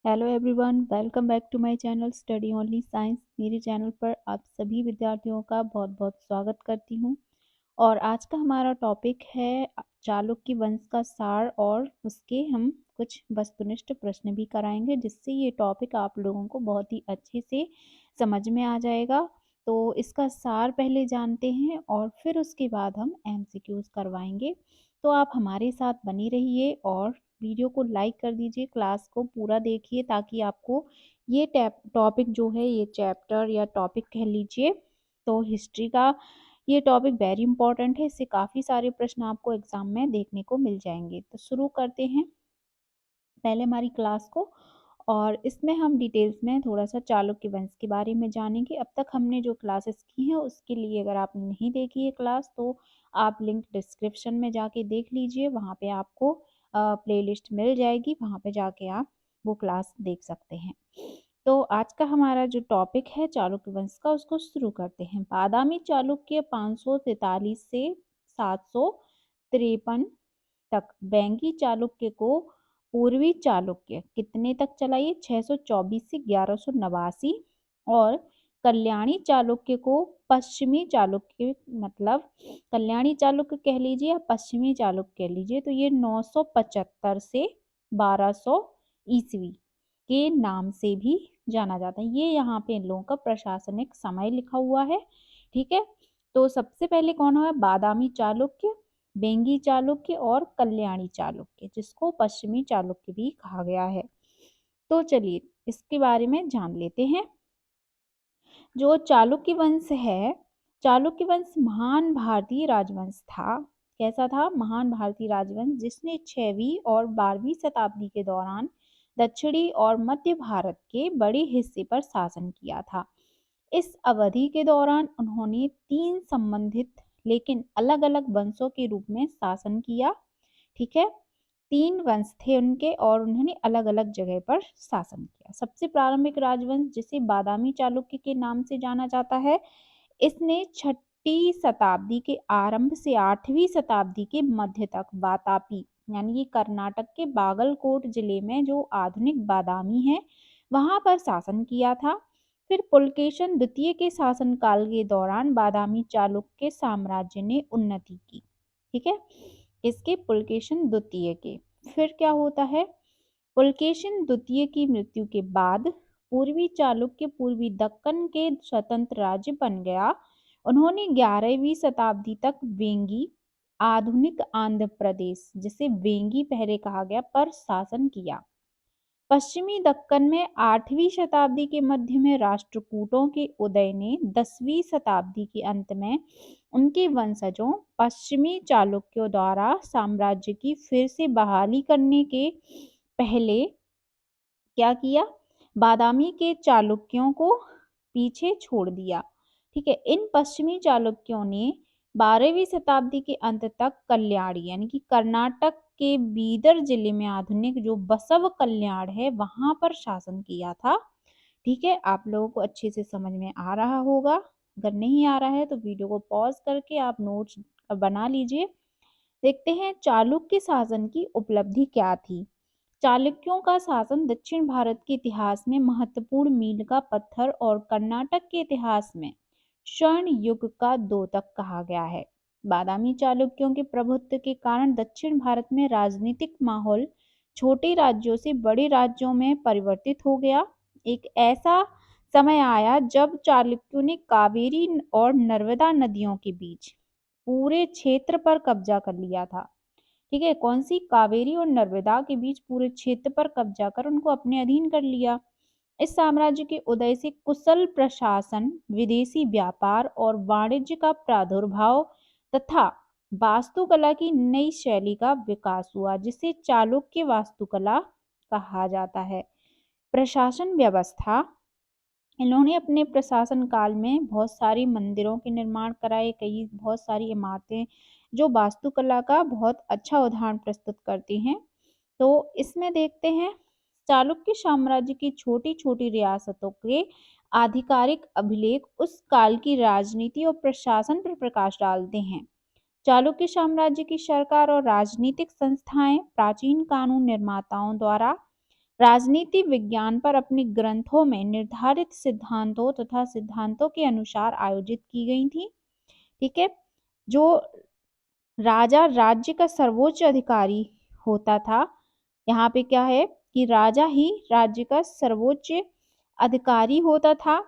Hello everyone, welcome back to my channel study only science. मेरे channel पर आप सभी विद्यार्थियों का बहुत बहुत स्वागत करती हूँ। और आज का हमारा टॉपिक है चालुक्य वंश का सार, और उसके हम कुछ वस्तुनिष्ठ प्रश्न भी कराएंगे, जिससे ये टॉपिक आप लोगों को बहुत ही अच्छे से समझ में आ जाएगा। तो इसका सार पहले जानते हैं और फिर उसके बाद हम एमसीक्यूज करवाएंगे। तो आप हमारे साथ बने रहिए और वीडियो को लाइक कर दीजिए, क्लास को पूरा देखिए, ताकि आपको ये टॉपिक जो है, ये चैप्टर या टॉपिक कह लीजिए, तो हिस्ट्री का ये टॉपिक वेरी इंपॉर्टेंट है। इससे काफ़ी सारे प्रश्न आपको एग्जाम में देखने को मिल जाएंगे। तो शुरू करते हैं पहले हमारी क्लास को, और इसमें हम डिटेल्स में थोड़ा सा चालुक्य वंश के बारे में जानेंगे। अब तक हमने जो क्लासेस की हैं उसके लिए अगर आपने नहीं देखी है क्लास, तो आप लिंक डिस्क्रिप्शन में जाके देख लीजिए, वहाँ पे आपको प्लेलिस्ट मिल जाएगी, वहाँ पे जाके आप वो क्लास देख सकते हैं। तो आज का हमारा जो टॉपिक है चालुक्य वंश का, उसको शुरू करते हैं। बादामी चालुक्य 543 से 753 तक, बेंगी चालुक्य को पूर्वी चालुक्य कितने तक चला, ये 624 से 1189, और कल्याणी चालुक्य को पश्चिमी चालुक्य, मतलब कल्याणी चालुक्य कह लीजिए या पश्चिमी चालुक्य कह लीजिए, तो ये 975 से 1200 ईस्वी के नाम से भी जाना जाता है। ये यहाँ पे इन लोगों का प्रशासनिक समय लिखा हुआ है। ठीक है, तो सबसे पहले कौन है, बादामी चालुक्य, बेंगी चालुक्य और कल्याणी चालुक्य, जिसको पश्चिमी चालुक्य भी कहा गया है। तो चलिए इसके बारे में जान लेते हैं। जो चालुक्य वंश है, चालुक्य वंश महान भारतीय राजवंश था। कैसा था, महान भारतीय राजवंश, जिसने 6वीं और 12वीं शताब्दी के दौरान दक्षिणी और मध्य भारत के बड़े हिस्से पर शासन किया था। इस अवधि के दौरान उन्होंने 3 संबंधित लेकिन अलग अलग वंशों के रूप में शासन किया। ठीक है, 3 वंश थे उनके और उन्होंने अलग अलग जगह पर शासन किया। सबसे प्रारंभिक राजवंश, जिसे बादामी चालुक्य के नाम से जाना जाता है, इसने 6ठी शताब्दी के आरंभ से 8वीं शताब्दी के मध्य तक वातापी, यानी कि कर्नाटक के बागलकोट जिले में जो आधुनिक बादामी है, वहां पर शासन किया था। फिर पुलकेशन द्वितीय के शासनकाल के दौरान बादामी चालुक्य साम्राज्य ने उन्नति की। ठीक है, इसके पुलकेशन द्वितीय के फिर क्या होता है, पुलकेशिन द्वितीय की मृत्यु के बाद पूर्वी चालुक्य पूर्वी दक्कन के स्वतंत्र राज्य बन गया। उन्होंने 11वीं शताब्दी तक वेंगी, आधुनिक आंध्र प्रदेश, जिसे वेंगी पहले कहा गया, पर शासन किया। पश्चिमी दक्कन में 8वीं शताब्दी के मध्य में राष्ट्रकूटों के उदय ने 10वीं शताब्दी के अंत में उनके वंशजों पश्चिमी चालुक्यों द्वारा साम्राज्य की फिर से बहाली करने के पहले क्या किया, बादामी के चालुक्यों को पीछे छोड़ दिया। ठीक है, इन पश्चिमी चालुक्यों ने 12वीं शताब्दी के अंत तक कल्याणी, यानी कि कर्नाटक के बीदर जिले में आधुनिक जो बसव कल्याण है, वहां पर शासन किया था। ठीक है, आप लोगों को अच्छे से समझ में आ रहा होगा। अगर नहीं आ रहा है तो वीडियो को पॉज करके आप नोट्स बना लीजिए। देखते हैं चालुक्य शासन की उपलब्धि क्या थी। चालुक्यों का शासन दक्षिण भारत के इतिहास में महत्वपूर्ण मील का पत्थर और कर्नाटक के इतिहास में स्वर्ण युग का द्योतक कहा गया है। बादामी चालुक्यों के प्रभुत्व के कारण दक्षिण भारत में राजनीतिक माहौल छोटे राज्यों से बड़े राज्यों में परिवर्तित हो गया। एक ऐसा समय आया जब चालुक्यों ने कावेरी और नर्मदा नदियों के बीच पूरे क्षेत्र पर कब्जा कर लिया था। ठीक है, कौन सी, कावेरी और नर्मदा के बीच पूरे क्षेत्र पर कब्जा कर उनको अपने अधीन कर लिया। इस साम्राज्य के उदय से कुशल प्रशासन, विदेशी व्यापार और वाणिज्य का प्रादुर्भाव तथा वास्तुकला की नई शैली का विकास हुआ, जिसे चालुक्य वास्तुकला कहा जाता है। प्रशासन व्यवस्था, इन्होंने अपने प्रशासन काल में बहुत सारी मंदिरों के निर्माण कराए, कई बहुत सारी इमारतें जो वास्तुकला का बहुत अच्छा उदाहरण प्रस्तुत करती हैं। तो इसमें देखते हैं चालुक्य साम्राज्य की छोटी छोटी रियासतों के आधिकारिक अभिलेख उस काल की राजनीति और प्रशासन पर प्रकाश डालते हैं। चालुक्य साम्राज्य की सरकार और राजनीतिक संस्थाएं प्राचीन कानून निर्माताओं द्वारा राजनीति विज्ञान पर अपने ग्रंथों में निर्धारित सिद्धांतों तथा सिद्धांतों के अनुसार आयोजित की गई थी। ठीक है। जो राजा राज्य का सर्वोच्च अधिकारी होता था, यहाँ पे क्या है कि राजा ही राज्य का सर्वोच्च अधिकारी होता था,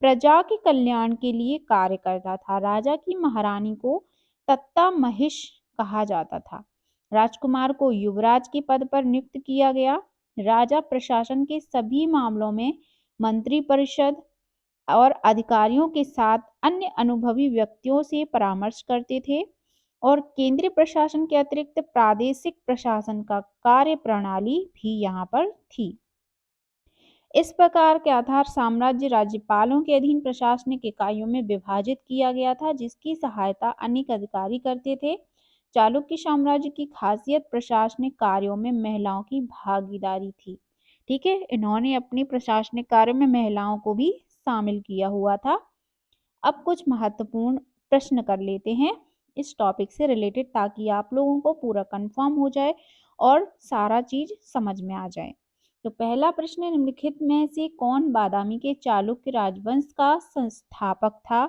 प्रजा के कल्याण के लिए कार्य करता था। राजा की महारानी को तत्ता महिष कहा जाता था। राजकुमार को युवराज के पद पर नियुक्त किया गया। राजा प्रशासन के सभी मामलों में मंत्री परिषद और अधिकारियों के साथ अन्य अनुभवी व्यक्तियों से परामर्श करते थे और केंद्रीय प्रशासन के अतिरिक्त प्रादेशिक प्रशासन का कार्य प्रणाली भी यहाँ पर थी। इस प्रकार के आधार साम्राज्य राज्यपालों के अधीन प्रशासनिक इकाइयों में विभाजित किया गया था, जिसकी सहायता अनेक अधिकारी करते थे। चालुक्य साम्राज्य की खासियत प्रशासनिक कार्यों में महिलाओं की भागीदारी थी। ठीक है, इन्होंने अपने प्रशासनिक कार्यों में महिलाओं को भी शामिल किया हुआ था। अब कुछ महत्वपूर्ण प्रश्न कर लेते हैं इस टॉपिक से रिलेटेड, ताकि आप लोगों को पूरा कंफर्म हो जाए और सारा चीज समझ में आ जाए। तो पहला प्रश्न है, निम्नलिखित में से कौन बादामी के चालुक्य राजवंश का संस्थापक था?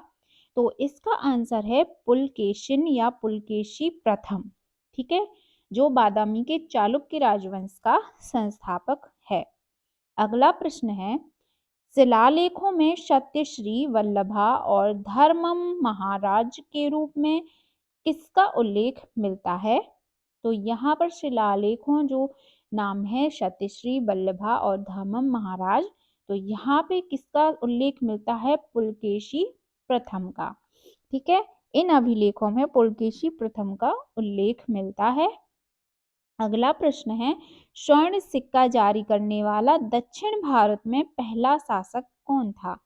तो इसका आंसर है पुलकेशिन या पुलकेशी प्रथम। ठीक है, जो बादामी के चालुक्य राजवंश का संस्थापक है। अगला प्रश्न है, शिलालेखों में सत्यश्री वल्लभा और धर्मम महाराज के रूप में किसका उल्लेख मिलता है? तो यहाँ पर शिलालेखों जो नाम है सत्यश्री वल्लभा और धर्मम महाराज, तो यहाँ पे किसका उल्लेख मिलता है? पुलकेशी प्रथम का। ठीक है, इन अभिलेखों में पुलकेशी प्रथम का उल्लेख मिलता है। अगला प्रश्न है, स्वर्ण सिक्का जारी करने वाला दक्षिण भारत में पहला शासक कौन था?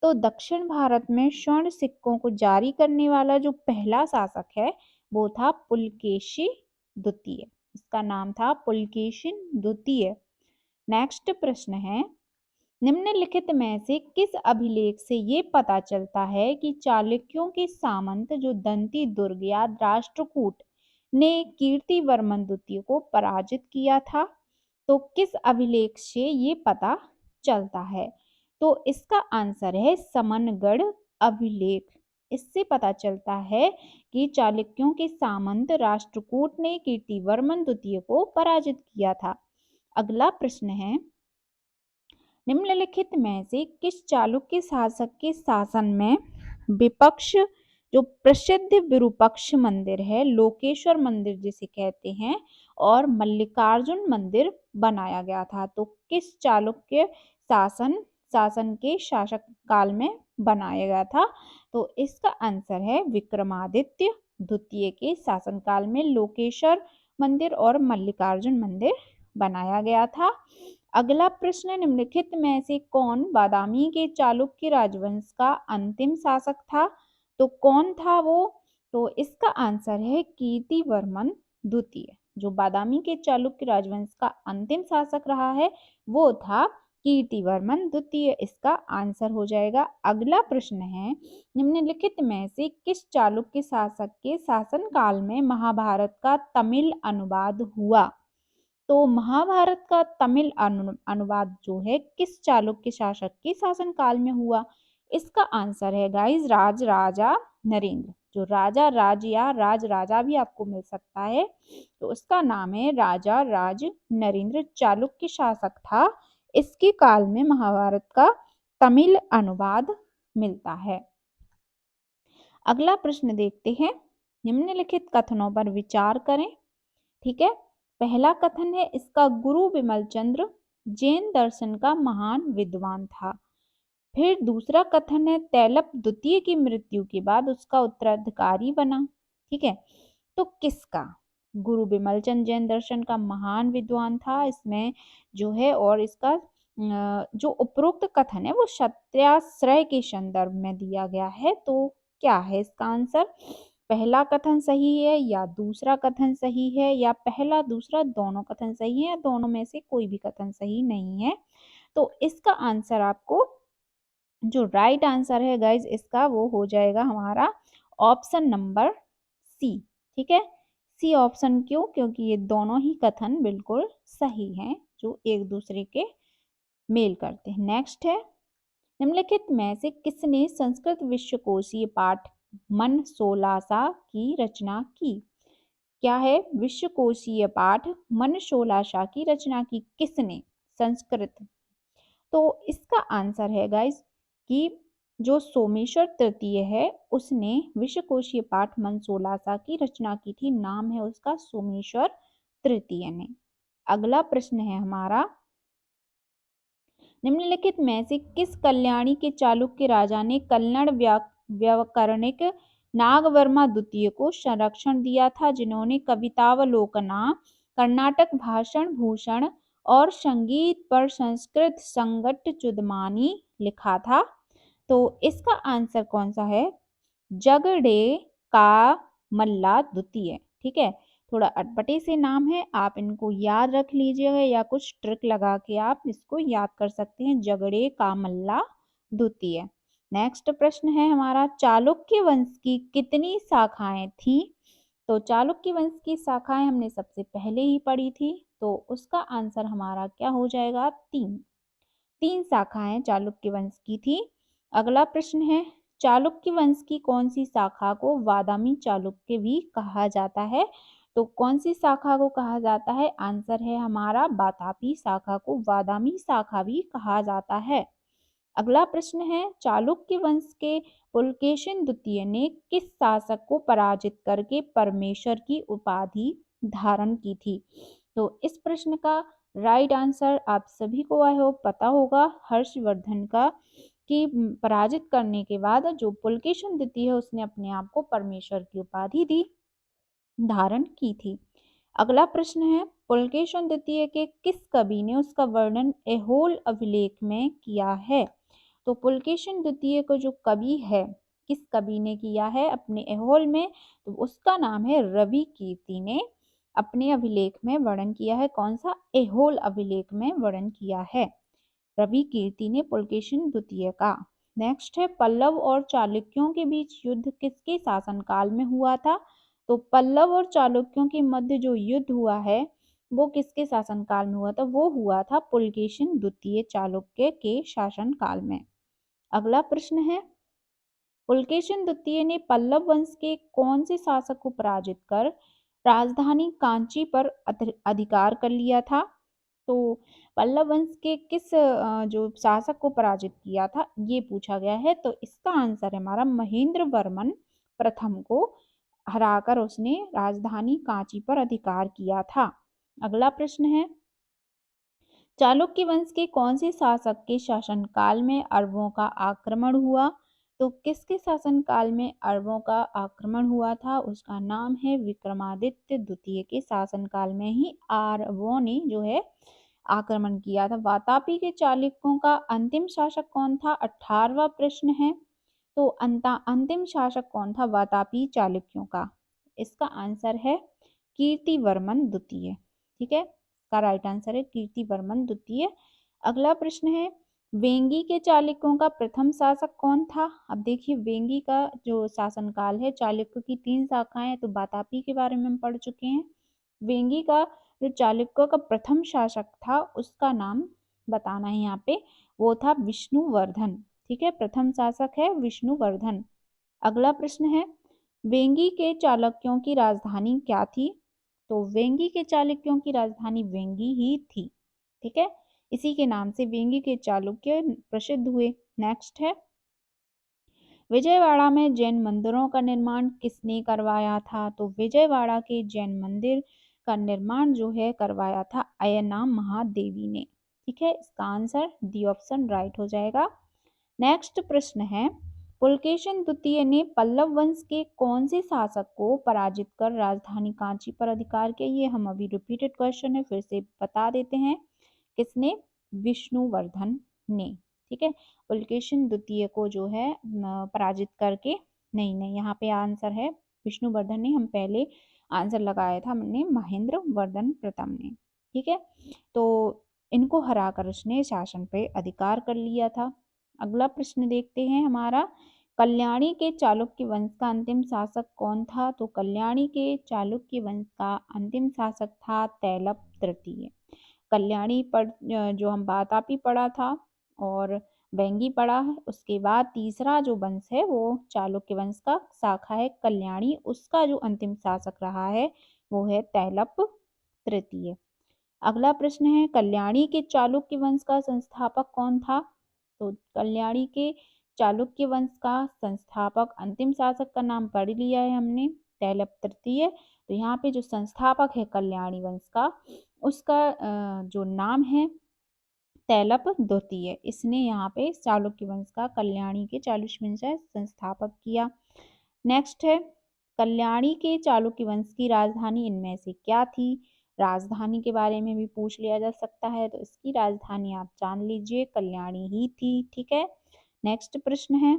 तो दक्षिण भारत में स्वर्ण सिक्कों को जारी करने वाला जो पहला शासक है वो था पुलकेशी द्वितीय। इसका नाम था पुलकेशिन द्वितीय। नेक्स्ट प्रश्न है, निम्नलिखित में से किस अभिलेख से ये पता चलता है कि चालुक्यों के सामंत जो दंती दुर्ग या राष्ट्रकूट ने कीर्तिवर्मन द्वितीय को पराजित किया था? तो किस अभिलेख से ये पता चलता है? तो इसका आंसर है समनगढ़ अभिलेख। इससे पता चलता है कि चालुक्यों के सामंत राष्ट्रकूट ने कीर्तिवर्मन द्वितीय को पराजित किया था। अगला प्रश्न है, निम्नलिखित में से किस चालुक्य शासक के शासन में विपक्ष जो प्रसिद्ध विरूपक्ष मंदिर है, लोकेश्वर मंदिर जिसे कहते हैं, और मल्लिकार्जुन मंदिर बनाया गया था? तो किस चालुक्य शासन के शासक काल में बनाया गया था? तो इसका आंसर है विक्रमादित्य द्वितीय के शासनकाल में लोकेश्वर मंदिर और मल्लिकार्जुन मंदिर बनाया गया था। अगला प्रश्न, निम्नलिखित में से कौन बादामी के चालुक्य राजवंश का अंतिम शासक था? तो कौन था वो? तो इसका आंसर है कीर्तिवर्मन द्वितीय। जो बादामी के चालुक्य राजवंश का अंतिम शासक रहा है वो था कीर्तिवर्मन द्वितीय। इसका आंसर हो जाएगा। अगला प्रश्न है, निम्नलिखित में से किस चालुक्य शासक के शासन काल में महाभारत का तमिल अनुवाद हुआ? तो महाभारत का तमिल अनुवाद जो है किस चालुक्य शासक के शासन काल में हुआ? इसका आंसर है गाइस राजा नरेंद्र। जो राजा राज या राज राजा भी आपको मिल सकता है, तो उसका नाम है राजा राज नरेंद्र, चालुक्य शासक था। इसके काल में महाभारत का तमिल अनुवाद मिलता है। अगला प्रश्न देखते हैं, निम्नलिखित कथनों पर विचार करें। ठीक है, पहला कथन है, इसका गुरु विमल चंद्र जैन दर्शन का महान विद्वान था। फिर दूसरा कथन है, तैलप द्वितीय की मृत्यु के बाद उसका उत्तराधिकारी बना। ठीक है, तो किसका? गुरु विमल चंद्र जैन दर्शन का महान विद्वान था इसमें जो है, और इसका जो उपरोक्त कथन है वो सत्याश्रय के संदर्भ में दिया गया है। तो क्या है इसका आंसर? पहला कथन सही है या दूसरा कथन सही है, या पहला दूसरा दोनों कथन सही है, या दोनों में से कोई भी कथन सही नहीं है? तो इसका आंसर आपको जो राइट आंसर है गाइज इसका वो हो जाएगा हमारा ऑप्शन नंबर सी। ठीक है, सी ऑप्शन क्यों? क्योंकि ये दोनों ही कथन बिल्कुल सही हैं जो एक दूसरे के मेल करते हैं। नेक्स्ट है, निम्नलिखित में से किसने संस्कृत विश्वकोशीय पाठ मन सोलासा की रचना की? क्या है? विश्वकोशीय पाठ मन सोलासा की रचना की किसने? संस्कृत। तो इसका आंसर है गाइस कि जो सोमेश्वर तृतीय है उसने विश्वकोशीय पाठ मन सोलासा की रचना की थी। नाम है उसका सोमेश्वर तृतीय ने। अगला प्रश्न है हमारा, निम्नलिखित में से किस कल्याणी के चालुक्य राजा ने कन्नड़ व्याकरणिक नागवर्मा द्वितीय को संरक्षण दिया था, जिन्होंने कवितावलोकना, कर्नाटक भाषण भूषण और संगीत पर संस्कृत संगट चुदमानी लिखा था? तो इसका आंसर कौन सा है? जगड़े का मल्ला द्वितीय। ठीक है, थोड़ा अटपटे से नाम है, आप इनको याद रख लीजिएगा या कुछ ट्रिक लगा के आप इसको याद कर सकते हैं। जगड़े का मल्ला द्वितीय। नेक्स्ट प्रश्न है हमारा, चालुक्य वंश की कितनी शाखाएं थी? तो चालुक्य वंश की शाखाएं हमने सबसे पहले ही पढ़ी थी, तो उसका आंसर हमारा क्या हो जाएगा? 3। 3 शाखाएं चालुक्य वंश की थी। अगला प्रश्न है, चालुक्य वंश की कौन सी शाखा को वादामी चालुक्य भी कहा जाता है? तो कौन सी शाखा को कहा जाता है? आंसर है हमारा वातापी शाखा को वादामी शाखा भी कहा जाता है। अगला प्रश्न है, चालुक्य वंश के पुलकेशिन द्वितीय ने किस शासक को पराजित करके परमेश्वर की उपाधि धारण की थी? तो इस प्रश्न का राइट आंसर आप सभी को आई होप पता होगा, हर्षवर्धन का, कि पराजित करने के बाद जो पुलकेशिन द्वितीय है उसने अपने आप को परमेश्वर की उपाधि दी, धारण की थी। अगला प्रश्न है, पुलकेशिन द्वितीय के किस कवि ने उसका वर्णन ऐहोल अभिलेख में किया है? तो पुलकेशिन द्वितीय को जो कवि है, किस कवि ने किया है अपने ऐहोल में? तो उसका नाम है रवि कीर्ति ने अपने अभिलेख में वर्णन किया है। कौन सा? ऐहोल अभिलेख में वर्णन किया है रवि कीर्ति ने पुलकेशिन द्वितीय का। नेक्स्ट है, पल्लव और चालुक्यों के बीच युद्ध किसके शासनकाल में हुआ था? तो पल्लव और चालुक्यों के मध्य जो युद्ध हुआ है वो किसके शासनकाल में हुआ था? वो हुआ था पुलकेशिन द्वितीय चालुक्य के शासनकाल में। अगला प्रश्न है, पुलकेशिन द्वितीय ने पल्लव वंश के कौन से शासक को पराजित कर राजधानी कांची पर अधिकार कर लिया था? तो पल्लव वंश के किस जो शासक को पराजित किया था ये पूछा गया है। तो इसका आंसर है हमारा महेंद्र वर्मन प्रथम को हराकर उसने राजधानी कांची पर अधिकार किया था। अगला प्रश्न है, चालुक्य वंश के कौन से शासक के शासनकाल में अरबों का आक्रमण हुआ? तो किसके शासनकाल में अरबों का आक्रमण हुआ था? उसका नाम है विक्रमादित्य द्वितीय के शासनकाल में ही अरबों ने जो है आक्रमण किया था। वातापी के चालुक्यों का अंतिम शासक कौन था? 18वां प्रश्न है। तो अंतिम शासक कौन था वातापी चालुक्यों का? इसका आंसर है कीर्तिवर्मन द्वितीय। ठीक है, इसका राइट आंसर है कीर्तिवर्मन द्वितीय। अगला प्रश्न है, वेंगी के चालुक्यों का प्रथम शासक कौन था? अब देखिए, वेंगी का जो शासनकाल है, चालुक्य की 3 शाखाएं हैं, तो वातापी के बारे में हम पढ़ चुके हैं। वेंगी का जो चालुक्य का प्रथम शासक था उसका नाम बताना है यहाँ पे, वो था विष्णुवर्धन। ठीक है, प्रथम शासक है विष्णुवर्धन। अगला प्रश्न है, वेंगी के चालुक्यों की राजधानी क्या थी? तो वेंगी के चालुक्यों की राजधानी वेंगी ही थी। ठीक है, इसी के नाम से वेंगी के चालुक्य प्रसिद्ध हुए। नेक्स्ट है, विजयवाड़ा में जैन मंदिरों का निर्माण किसने करवाया था? तो विजयवाड़ा के जैन मंदिर का निर्माण जो है करवाया था अय्यनार महादेवी ने। ठीक है, इसका आंसर डी ऑप्शन राइट हो जाएगा। नेक्स्ट प्रश्न है, पुलकेशिन द्वितीय ने पल्लव वंश के कौन से शासक को पराजित कर राजधानी कांची पर अधिकार किया? ये हम अभी रिपीटेड क्वेश्चन है, फिर से बता देते हैं। किसने? विष्णुवर्धन ने। ठीक है, पुलकेशिन द्वितीय को जो है पराजित करके, नहीं नहीं, यहाँ पे आंसर है विष्णुवर्धन ने। हम पहले आंसर लगाया था हमने महेंद्र वर्धन प्रथम ने। ठीक है, तो इनको हराकर उसने शासन पे अधिकार कर लिया था। अगला प्रश्न देखते हैं हमारा, कल्याणी के चालुक्य वंश का अंतिम शासक कौन था? तो कल्याणी के चालुक्य वंश का अंतिम शासक था तैलप तृतीय। कल्याणी पर जो हम वातापी पढ़ा था और वेंगी पढ़ा है, उसके बाद तीसरा जो वंश है वो चालुक्य वंश का शाखा है कल्याणी, उसका जो अंतिम शासक रहा है वो है तैलप तृतीय। अगला प्रश्न है कल्याणी के चालुक्य वंश का संस्थापक कौन था? तो कल्याणी के चालुक्य वंश का संस्थापक अंतिम शासक का नाम पढ़ लिया है हमने, तैलप तृतीय। तो यहाँ पे जो संस्थापक है कल्याणी वंश का, उसका जो नाम है तैलप द्वितीय। इसने यहाँ पे चालुक्य वंश का, कल्याणी के चालुक्य वंश का संस्थापक किया। नेक्स्ट है कल्याणी के चालुक्य वंश की राजधानी इनमें से क्या थी? राजधानी के बारे में भी पूछ लिया जा सकता है, तो इसकी राजधानी आप जान लीजिए कल्याणी ही थी। ठीक है। नेक्स्ट प्रश्न है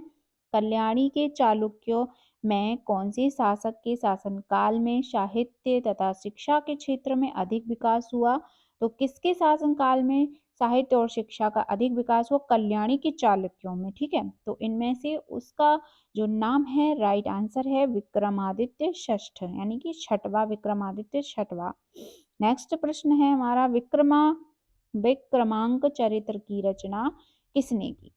कल्याणी के चालुक्यों में कौन से शासक के शासनकाल में साहित्य तथा शिक्षा के क्षेत्र में अधिक विकास हुआ? तो किसके शासनकाल में साहित्य और शिक्षा का अधिक विकास हुआ? कल्याणी के चालुक्यों में। ठीक है, तो इनमें से उसका जो नाम है, राइट आंसर है विक्रमादित्य षष्ठ, यानी कि छठवा, विक्रमादित्य छठवा। नेक्स्ट प्रश्न है हमारा विक्रमांक चरित्र की रचना किसने की?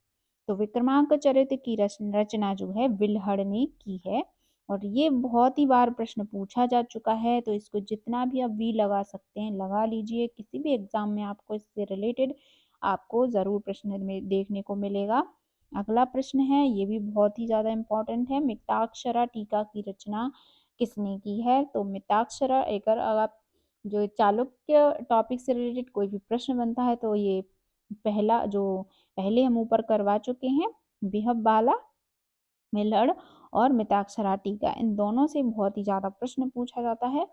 तो विक्रमांक चरित्र की रचना जो है विल्हड़ ने की है, और ये बहुत ही बार प्रश्न पूछा जा चुका है, तो इसको जितना भी आप वी लगा सकते हैं लगा लीजिए। किसी भी एग्जाम में आपको इससे रिलेटेड आपको जरूर प्रश्न में देखने को मिलेगा। अगला प्रश्न है, ये भी बहुत ही ज्यादा इम्पोर्टेंट है, मिताक्षरा टीका की रचना किसने की है? तो मिताक्षरा, अगर आप जो चालुक्य टॉपिक से रिलेटेड कोई भी प्रश्न बनता है तो ये पहला जो पहले हम ऊपर करवा चुके हैं, बिहबबाला, मिलड़ और मिताक्षरा टीका, इन दोनों से बहुत ही ज्यादा प्रश्न पूछा जाता है।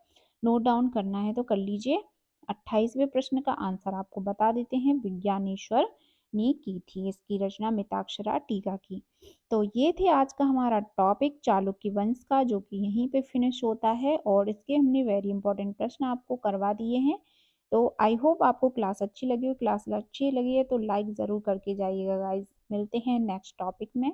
नोट डाउन करना है तो कर लीजिए। 28वें प्रश्न का आंसर आपको बता देते हैं, विज्ञानेश्वर ने की थी इसकी रचना, मिताक्षरा टीका की। तो ये थे आज का हमारा टॉपिक चालुक्य वंश का, जो कि यहीं पे फिनिश होता है, और इसके हमने वेरी इंपॉर्टेंट प्रश्न आपको करवा दिए हैं। तो आई होप आपको क्लास अच्छी लगी हो। क्लास अच्छी लगी है तो लाइक ज़रूर करके जाइएगा गाइज। मिलते हैं नेक्स्ट टॉपिक में।